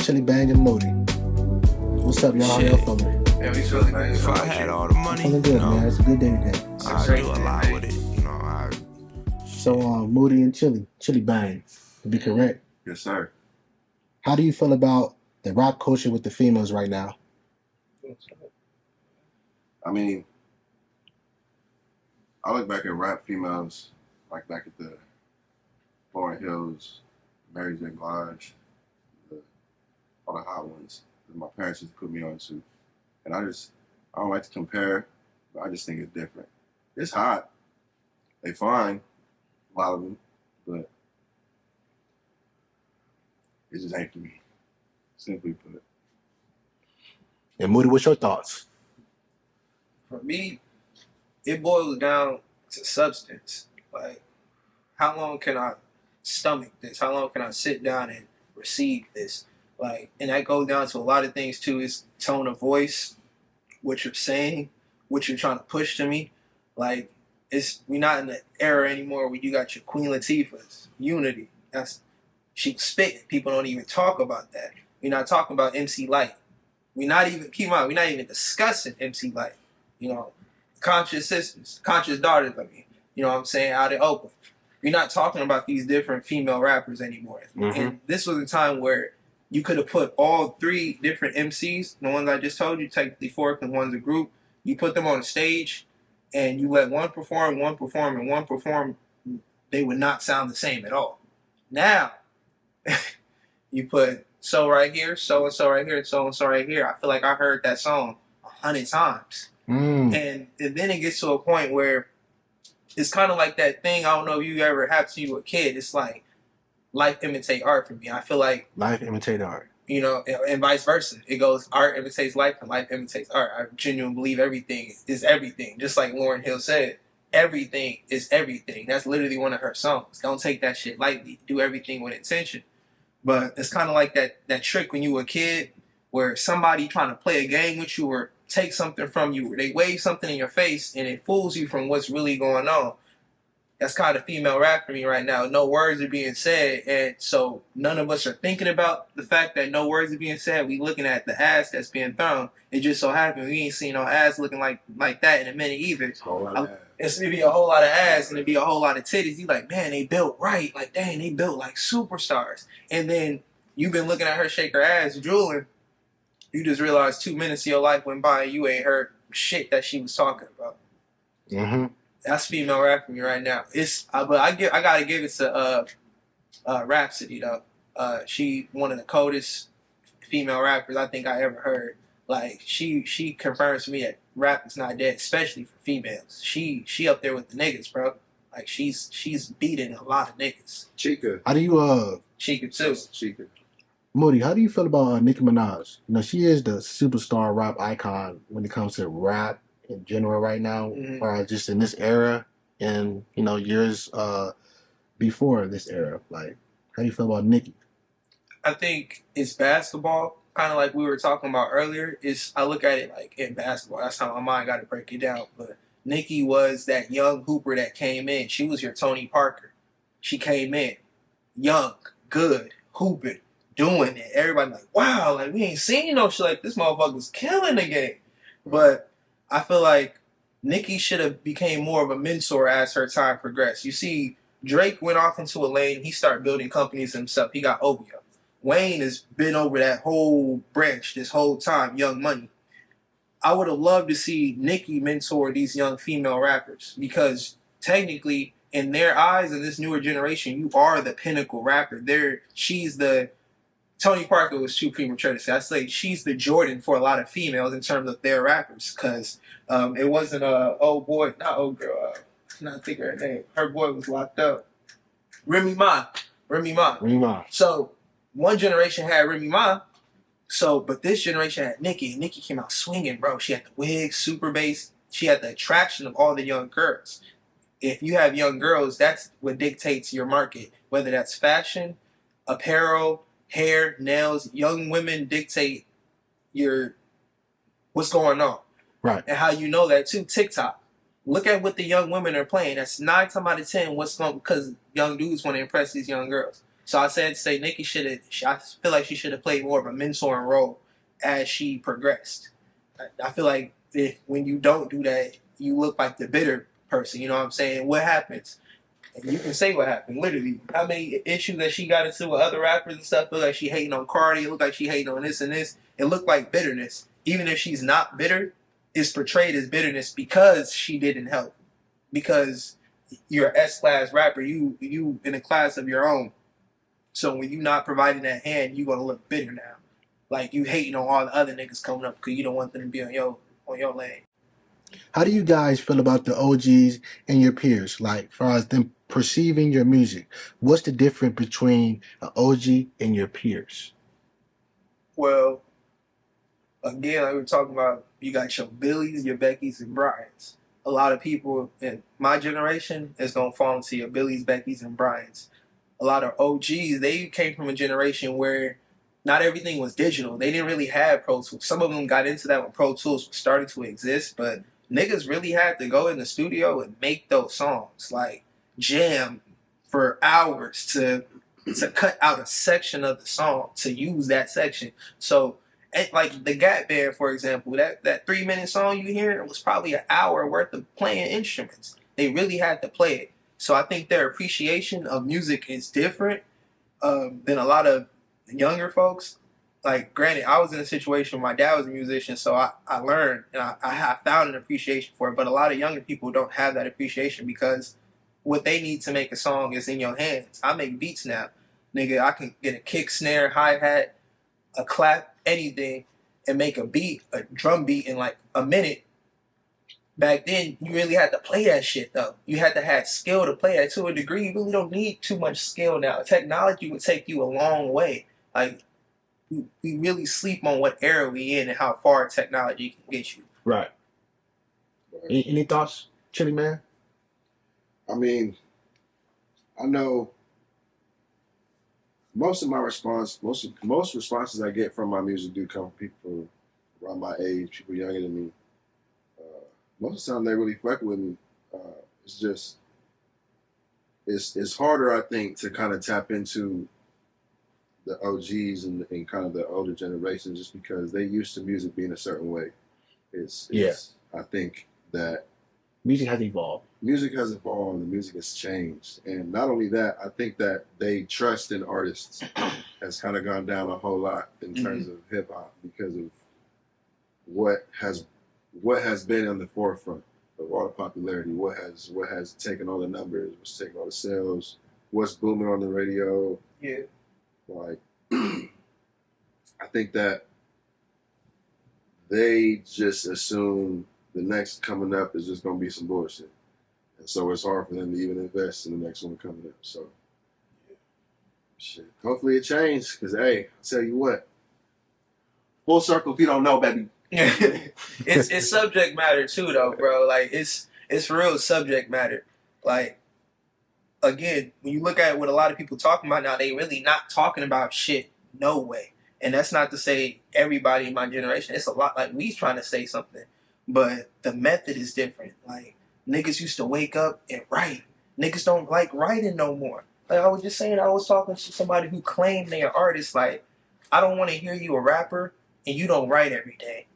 Chili Bang and Moody. What's up, y'all? How y'all feeling? Man, we feeling good. If I had all the money, Feeling good, man. It's a good day today. I'd do a lot with it. So, Moody and Chili Bang, to be correct. Yes, sir. How do you feel about the rap culture with the females right now? I mean, I look back at rap females, like back at the Lauryn Hills, Mary J. Blige, all the hot ones that my parents just put me on to. And I don't like to compare, but I just think it's different. It's hot. They fine, a lot of them, but it just ain't for me, simply put. And Moody, what's your thoughts? For me, it boils down to substance. Like, how long can I stomach this? How long can I sit down and receive this? Like, and that goes down to a lot of things too. Is tone of voice, what you're saying, what you're trying to push to me. Like, we're not in the era anymore where you got your Queen Latifah's Unity. She spit. People don't even talk about that. We're not talking about MC Light. We're not even discussing MC Light. You know, conscious sisters, conscious daughters, you know what I'm saying, out in Oakland. We're not talking about these different female rappers anymore. Mm-hmm. And this was a time where you could have put all three different MCs, the ones I just told you, technically four because one's a group, you put them on a stage and you let one perform, and one perform, they would not sound the same at all. Now, you put so right here, so-and-so right here, so-and-so right here. I feel like I heard that song 100 times. And then it gets to a point where it's kind of like that thing. I don't know if you ever happened to you a kid. It's like life imitate art for me. I feel like life imitate art. You know, and vice versa. It goes art imitates life and life imitates art. I genuinely believe everything is everything. Just like Lauryn Hill said, everything is everything. That's literally one of her songs. Don't take that shit lightly. Do everything with intention. But it's kind of like that trick when you were a kid where somebody trying to play a game with you or take something from you, or they wave something in your face and it fools you from what's really going on. That's kind of female rap for me right now. No words are being said, and so none of us are thinking about the fact that no words are being said. We looking at the ass that's being thrown. It just so happened we ain't seen no ass looking like that in a minute either. It's gonna be a whole lot of ass and it'd be a whole lot of titties. You like, man, they built right. Like, dang, they built like superstars. And then you've been looking at her shake her ass, drooling. You just realized 2 minutes of your life went by and you ain't heard shit that she was talking about. Mm-hmm. That's female rap for me right now. But I gotta give it to Rhapsody though. She one of the coldest female rappers I think I ever heard. Like she confirms to me that rap is not dead, especially for females. She up there with the niggas, bro. Like she's beating a lot of niggas. Chica. How do you Chica too. Chica. Moody, how do you feel about Nicki Minaj? You know, she is the superstar rap icon when it comes to rap in general right now, or just in this era and, you know, years before this era. Like, how do you feel about Nicki? I think it's basketball, kind of like we were talking about earlier. I look at it like in basketball. That's how my mind got to break it down. But Nicki was that young hooper that came in. She was your Tony Parker. She came in young, good, hooping, doing it. Everybody like, wow, like we ain't seen no shit like this motherfucker's killing the game. But I feel like Nicki should have became more of a mentor as her time progressed. You see, Drake went off into a lane. He started building companies himself. He got OVO. Wayne has been over that whole branch this whole time, Young Money. I would have loved to see Nicki mentor these young female rappers because technically, in their eyes, in this newer generation, you are the pinnacle rapper. She's the Tony Parker was too premature to say. I say she's the Jordan for a lot of females in terms of their rappers because it wasn't not old girl. I'm not thinking her name. Her boy was locked up. Remy Ma. So one generation had Remy Ma. But this generation had Nicki. And Nicki came out swinging, bro. She had the wig, super bass. She had the attraction of all the young girls. If you have young girls, that's what dictates your market. Whether that's fashion, apparel, hair, nails, young women dictate what's going on. Right. And how you know that too, TikTok. Look at what the young women are playing. That's 9 times out of 10 because young dudes want to impress these young girls. So I said to say Nicki I feel like she should have played more of a mentoring role as she progressed. I feel like when you don't do that, you look like the bitter person. You know what I'm saying? What happens? And you can say what happened. Literally, how many issues that she got into with other rappers and stuff? Look like she hating on Cardi. It looked like she hating on this and this. It looked like bitterness. Even if she's not bitter, it's portrayed as bitterness because she didn't help. Because you're an S-class rapper. You in a class of your own. So when you not providing that hand, you gonna look bitter now. Like you hating on all the other niggas coming up because you don't want them to be on your lane. How do you guys feel about the OGs and your peers? Like, as far as them perceiving your music, what's the difference between an OG and your peers? Well, again, like we were talking about, you got your Billies, your Beckys, and Bryans. A lot of people in my generation is gonna fall into your Billies, Beckys, and Bryans. A lot of OGs, they came from a generation where not everything was digital. They didn't really have Pro Tools. Some of them got into that when Pro Tools was starting to exist, but niggas really had to go in the studio and make those songs, like jam for hours to cut out a section of the song to use that section. So, like the Gap Band, for example, that 3-minute song you hear was probably an hour worth of playing instruments. They really had to play it. So I think their appreciation of music is different than a lot of younger folks. Like, granted, I was in a situation where my dad was a musician, so I learned and I found an appreciation for it. But a lot of younger people don't have that appreciation because what they need to make a song is in your hands. I make beats now. Nigga, I can get a kick, snare, hi-hat, a clap, anything, and make a beat, a drum beat in like a minute. Back then, you really had to play that shit, though. You had to have skill to play that to a degree. You really don't need too much skill now. Technology would take you a long way. Like, we really sleep on what era we in and how far technology can get you. Right. Any thoughts, Chili Man? I mean, I know most of my most responses I get from my music do come from people around my age, people younger than me. Most of the time they really fuck with me. It's just it's harder, I think, to kind of tap into the OGs and kind of the older generation just because they used to music being a certain way. I think that music has evolved. Music has evolved and music has changed. And not only that, I think that they trust in artists has kind of gone down a whole lot in terms of hip hop because of what has been on the forefront of all the popularity, what has taken all the numbers, what's taking all the sales, what's booming on the radio. Yeah. Like, I think that they just assume the next coming up is just going to be some bullshit. And so it's hard for them to even invest in the next one coming up. So, shit. Hopefully it changes because, hey, I'll tell you what. Full circle if you don't know, baby. It's subject matter too, though, bro. Like, it's real subject matter. Like, again, when you look at what a lot of people talking about now, they really not talking about shit. No way. And that's not to say everybody in my generation. It's a lot like we trying to say something, but the method is different. Like, niggas used to wake up and write. Niggas don't like writing no more. Like I was just saying, I was talking to somebody who claimed they're an artist. Like, I don't want to hear you a rapper and you don't write every day.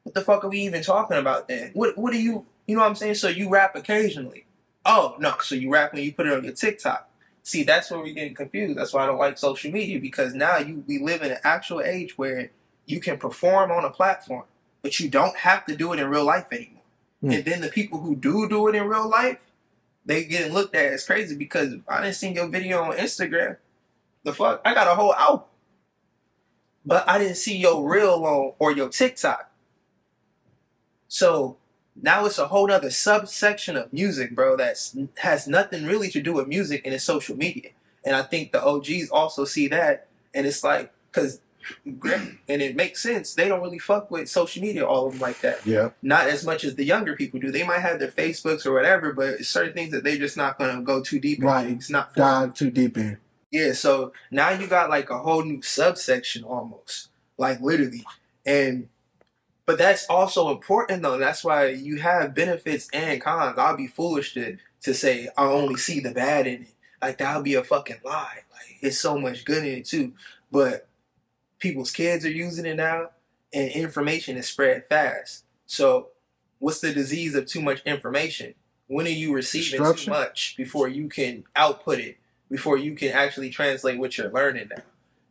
What the fuck are we even talking about then? What do you know what I'm saying? So you rap occasionally. Oh, no, so you rap when you put it on your TikTok. See, that's where we're getting confused. That's why I don't like social media, because now we live in an actual age where you can perform on a platform, but you don't have to do it in real life anymore. And then the people who do it in real life, they getting looked at as crazy because I didn't see your video on Instagram. The fuck? I got a whole album. But I didn't see your reel on or your TikTok. So now it's a whole other subsection of music, bro, that has nothing really to do with music and it's social media. And I think the OGs also see that. And it's like, and it makes sense. They don't really fuck with social media, all of them like that. Yeah. Not as much as the younger people do. They might have their Facebooks or whatever, but it's certain things that they're just not going to go too deep into. Right. It's not dive too deep in. Yeah, so now you got like a whole new subsection almost. Like literally. But that's also important though. That's why you have benefits and cons. I'll be foolish to say I only see the bad in it. Like, that would be a fucking lie. Like, it's so much good in it too. But people's kids are using it now, and information is spread fast. So what's the disease of too much information? When are you receiving too much before you can output it, before you can actually translate what you're learning now?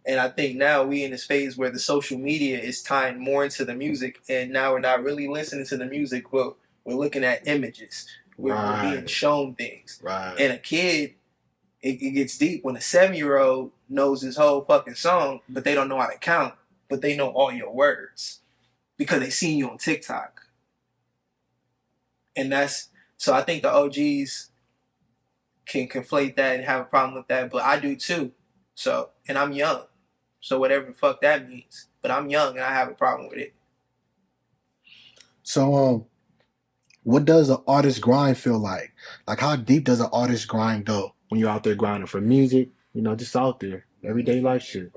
And I think now we in this phase where the social media is tying more into the music, and now we're not really listening to the music, but we're looking at images. We're being shown things. Right. And a kid, it gets deep when a 7-year-old knows his whole fucking song, but they don't know how to count, but they know all your words because they seen you on TikTok. And so I think the OGs can conflate that and have a problem with that, but I do too. So, and I'm young. So whatever the fuck that means. But I'm young and I have a problem with it. So, what does an artist grind feel like? Like, how deep does an artist grind go when you're out there grinding for music? You know, just out there, everyday life shit.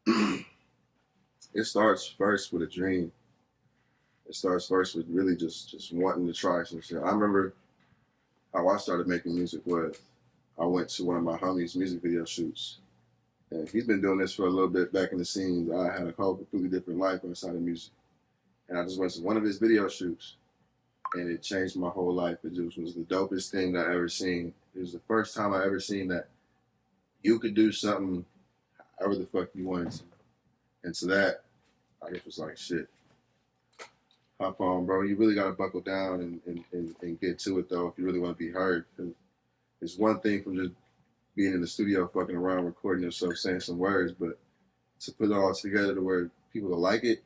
It starts first with a dream. It starts first with really just wanting to try some shit. I remember how I started making music was I went to one of my homies' music video shoots. And he's been doing this for a little bit back in the scenes. I had a whole completely different life outside of music. And I just went to one of his video shoots, and it changed my whole life. It just was the dopest thing that I ever seen. It was the first time I ever seen that you could do something however the fuck you wanted to. And so that, I just was like, shit. Hop on, bro. You really got to buckle down and get to it, though, if you really want to be heard. Because it's one thing from just being in the studio fucking around, recording yourself, saying some words, but to put it all together to where people will like it,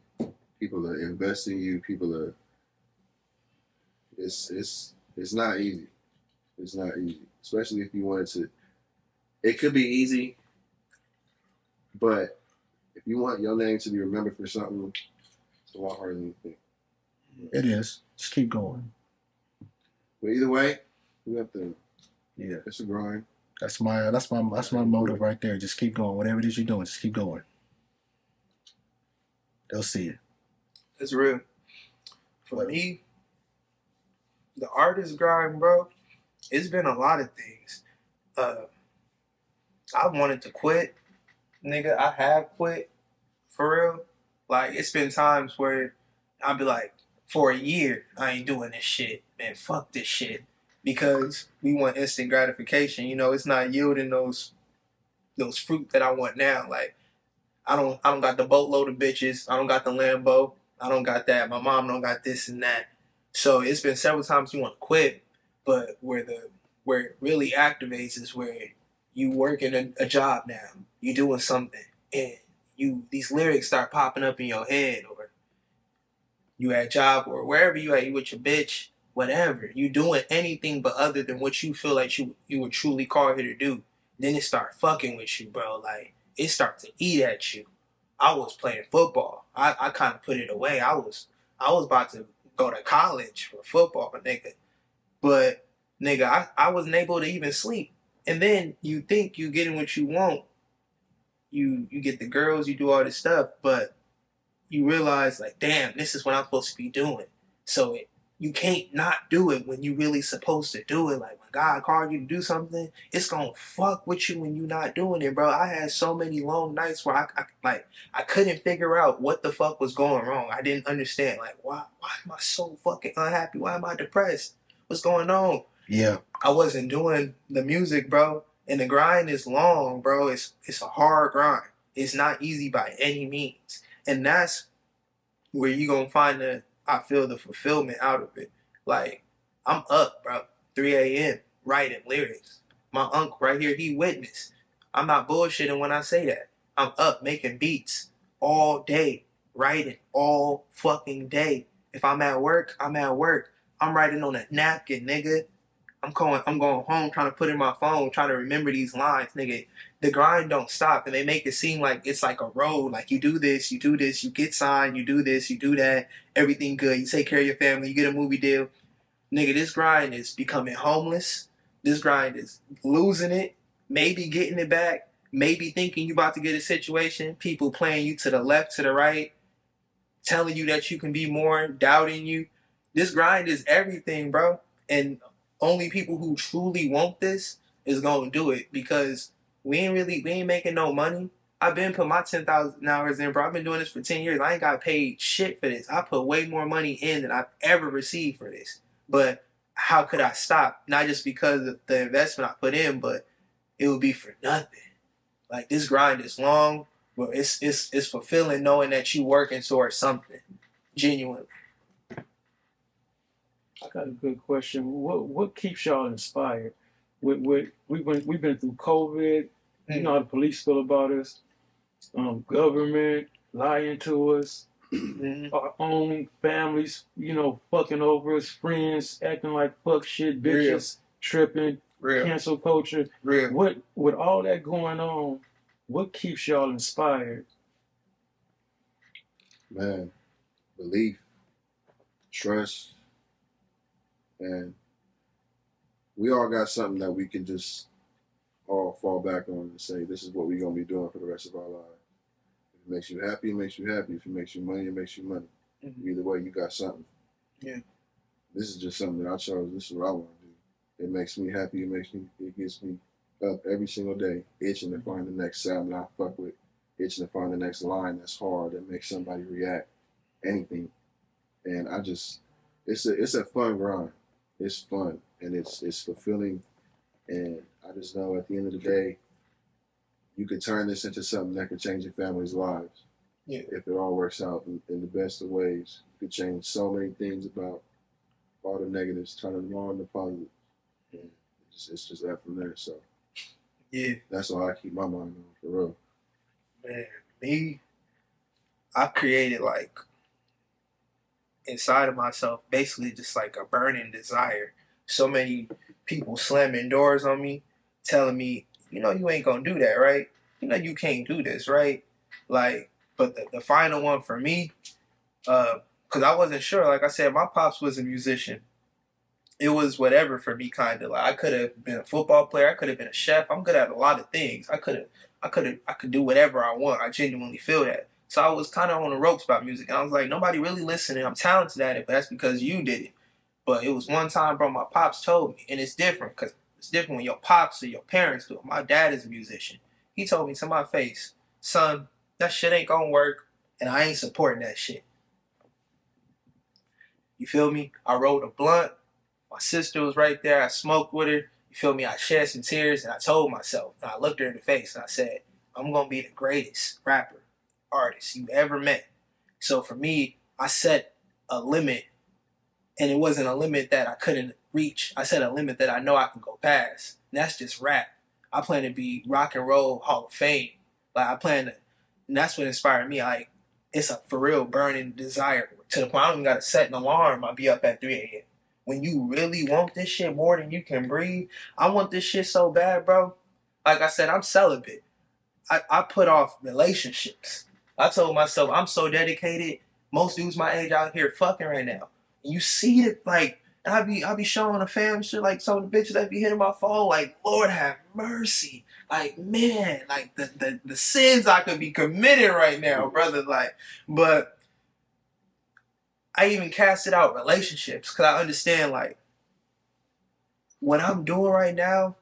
people are investing in you, people are, it's not easy. It's not easy. Especially if you wanted to, it could be easy, but if you want your name to be remembered for something, it's a lot harder than you think. It is. Just keep going. But either way, we have to, yeah, it's a grind. That's my motive right there. Just keep going. Whatever it is you're doing, just keep going. They'll see it. It's real. For me, the artist grind, bro, it's been a lot of things. I wanted to quit. Nigga, I have quit. For real. Like, it's been times where I'll be like, for a year, I ain't doing this shit. Man, fuck this shit. Because we want instant gratification. You know, it's not yielding those fruit that I want now. Like, I don't got the boatload of bitches. I don't got the Lambo. I don't got that. My mom don't got this and that. So it's been several times you want to quit, but where it really activates is where you working a job now. You doing something, and these lyrics start popping up in your head, or you at job, or wherever you at, you with your bitch, whatever. You doing anything but other than what you feel like you were truly called here to do. Then it start fucking with you, bro. Like, it start to eat at you. I was playing football. I kind of put it away. I was about to go to college for football, nigga. But, nigga, I wasn't able to even sleep. And then you think you getting what you want. You get the girls, you do all this stuff, but you realize, like, damn, this is what I'm supposed to be doing. So you can't not do it when you really supposed to do it. Like, when God called you to do something, it's gonna fuck with you when you're not doing it, bro. I had so many long nights where I couldn't figure out what the fuck was going wrong. I didn't understand. Like, why am I so fucking unhappy? Why am I depressed? What's going on? Yeah. I wasn't doing the music, bro. And the grind is long, bro. It's a hard grind. It's not easy by any means. And that's where you gonna find the fulfillment out of it. Like, I'm up, bro, 3 a.m. writing lyrics. My uncle right here, he witnessed. I'm not bullshitting when I say that. I'm up making beats all day, writing all fucking day. If I'm at work, I'm at work. I'm writing on a napkin, nigga. I'm going home trying to put in my phone, trying to remember these lines, nigga. The grind don't stop, and they make it seem like it's like a road. Like, you do this, you get signed, you do this, you do that, everything good. You take care of your family, you get a movie deal. Nigga, this grind is becoming homeless. This grind is losing it, maybe getting it back, maybe thinking you about to get a situation, people playing you to the left, to the right, telling you that you can be more, doubting you. This grind is everything, bro. And only people who truly want this is gonna do it because we ain't making no money. I've been put my 10,000 hours in, bro. I've been doing this for 10 years. I ain't got paid shit for this. I put way more money in than I've ever received for this. But how could I stop? Not just because of the investment I put in, but it would be for nothing. Like this grind is long, but it's fulfilling knowing that you working towards something genuinely. I got a good question. What keeps y'all inspired? We've been through COVID. You know how the police feel about us. Government lying to us. Our own families, fucking over us. Friends acting like fuck shit. Bitches tripping. Cancel culture. What with all that going on? What keeps y'all inspired? Man, belief, trust, and we all got something that we can just all fall back on and say, this is what we're going to be doing for the rest of our lives. If it makes you happy, it makes you happy. If it makes you money, it makes you money. Either way, you got something. Yeah. This is just something that I chose. This is what I want to do. It makes me happy. It gets me up every single day, itching to find the next sound that I fuck with, itching to find the next line that's hard, that makes somebody react, anything. And it's a fun grind. It's fun, and it's fulfilling. And I just know at the end of the day, you could turn this into something that could change your family's lives. Yeah. If it all works out in the best of ways. You could change so many things about all the negatives, turning them all into positives. And it's just that from there. So yeah, that's all I keep my mind on, for real. Man, me, I created like inside of myself basically just like a burning desire. So many people slamming doors on me, telling me, you ain't gonna do that, right? You can't do this, right? Like, but the final one for me, because I wasn't sure. Like I said, my pops was a musician. It was whatever for me, kind of. Like I could have been a football player. I could have been a chef. I'm good at a lot of things. I could do whatever I want. I genuinely feel that. So I was kind of on the ropes about music, and I was like, nobody really listening. I'm talented at it, but that's because you did it. But it was one time, bro, my pops told me, and it's different because it's different when your pops or your parents do it. My dad is a musician. He told me to my face, son, that shit ain't gonna work, and I ain't supporting that shit. You feel me? I rolled a blunt. My sister was right there. I smoked with her. You feel me? I shed some tears, and I told myself, and I looked her in the face, and I said, I'm gonna be the greatest rapper, artist you ever met. So for me, I set a limit, and it wasn't a limit that I couldn't reach. I set a limit that I know I can go past. And that's just rap. I plan to be Rock and Roll Hall of Fame. Like I plan to, and that's what inspired me. Like it's a for real burning desire to the point I don't even gotta set an alarm. I'll be up at 3 a.m. When you really want this shit more than you can breathe, I want this shit so bad, bro. Like I said, I'm celibate. I put off relationships. I told myself I'm so dedicated. Most dudes my age out here fucking right now. And you see it, like, and I be showing the fam shit, like some of the bitches that be hitting my phone, like, Lord have mercy. Like, man, like the sins I could be committing right now, brother. Like, but I even casted out relationships because I understand, like, what I'm doing right now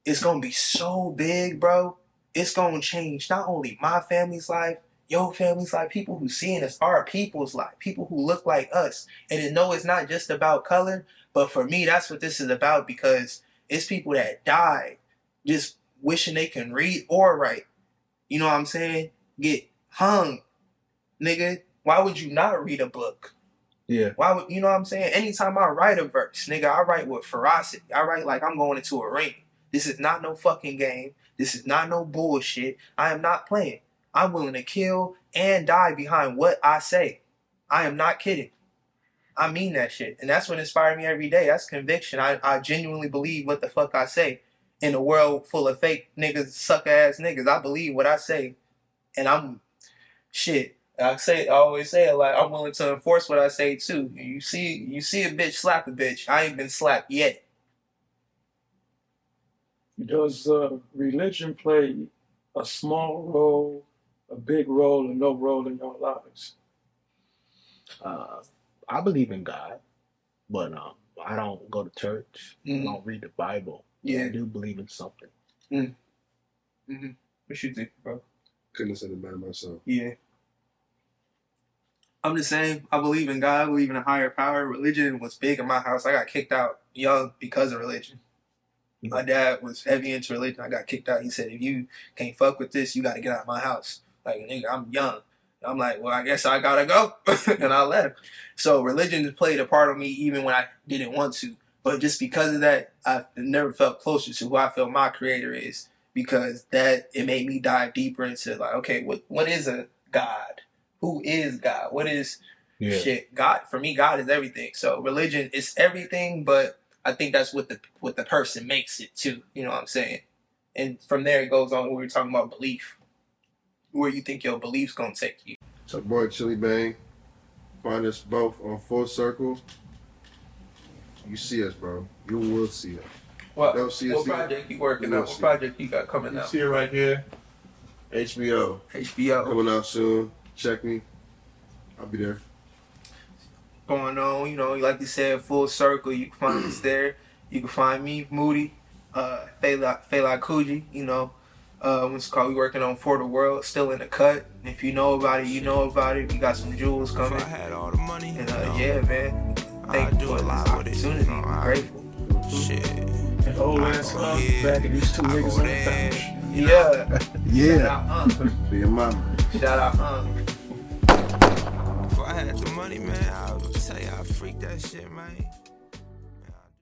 is going to be so big, bro. It's going to change not only my family's life, your family's life, people who seeing us, our people's life, people who look like us. And to know it's not just about color, but for me, that's what this is about because it's people that die just wishing they can read or write. You know what I'm saying? Get hung, nigga. Why would you not read a book? Yeah. Why would, you know what I'm saying? Anytime I write a verse, nigga, I write with ferocity. I write like I'm going into a ring. This is not no fucking game. This is not no bullshit. I am not playing. I'm willing to kill and die behind what I say. I am not kidding. I mean that shit. And that's what inspired me every day. That's conviction. I genuinely believe what the fuck I say. In a world full of fake niggas, suck ass niggas, I believe what I say. And I'm, shit. I always say it like I'm willing to enforce what I say too. You see a bitch slap a bitch. I ain't been slapped yet. Does religion play a small role, a big role, or no role in your lives? I believe in God, but I don't go to church. I don't read the Bible. Yeah. I do believe in something. What you think, bro? Couldn't have said it better myself. Yeah. I'm the same. I believe in God. I believe in a higher power. Religion was big in my house. I got kicked out young because of religion. My dad was heavy into religion. I got kicked out. He said, if you can't fuck with this, you got to get out of my house. Like, nigga, I'm young. I'm like, well, I guess I got to go. And I left. So religion played a part of me even when I didn't want to. But just because of that, I never felt closer to who I feel my creator is, because that it made me dive deeper into like, okay, what is a God? Who is God? What is shit? God, for me, God is everything. So religion is everything, but I think that's what the person makes it too. You know what I'm saying? And from there it goes on. We were talking about belief. Where you think your belief's gonna take you? So, boy, Chili Bang. Find us both on Full Circle. You see us, bro. You will see us. What What project you working on? What project you got coming out? See it right here. HBO. Coming out soon. Check me. I'll be there. Going on, you know, like you said, Full Circle. You can find us there. You can find me, Moody, Fela Kuji. You know, what's it called? We working on For the World. Still in the cut. If you know about it, you know about it. We got some jewels coming. If I had all the money, And yeah, man. Thank you for this opportunity. I'm grateful. Shit. And old ass back and these two niggas on the bench. Yeah. Yeah. Shout out, Be your mama. Shout out, If I had the money, man, I would tell you I'd freak that shit, man.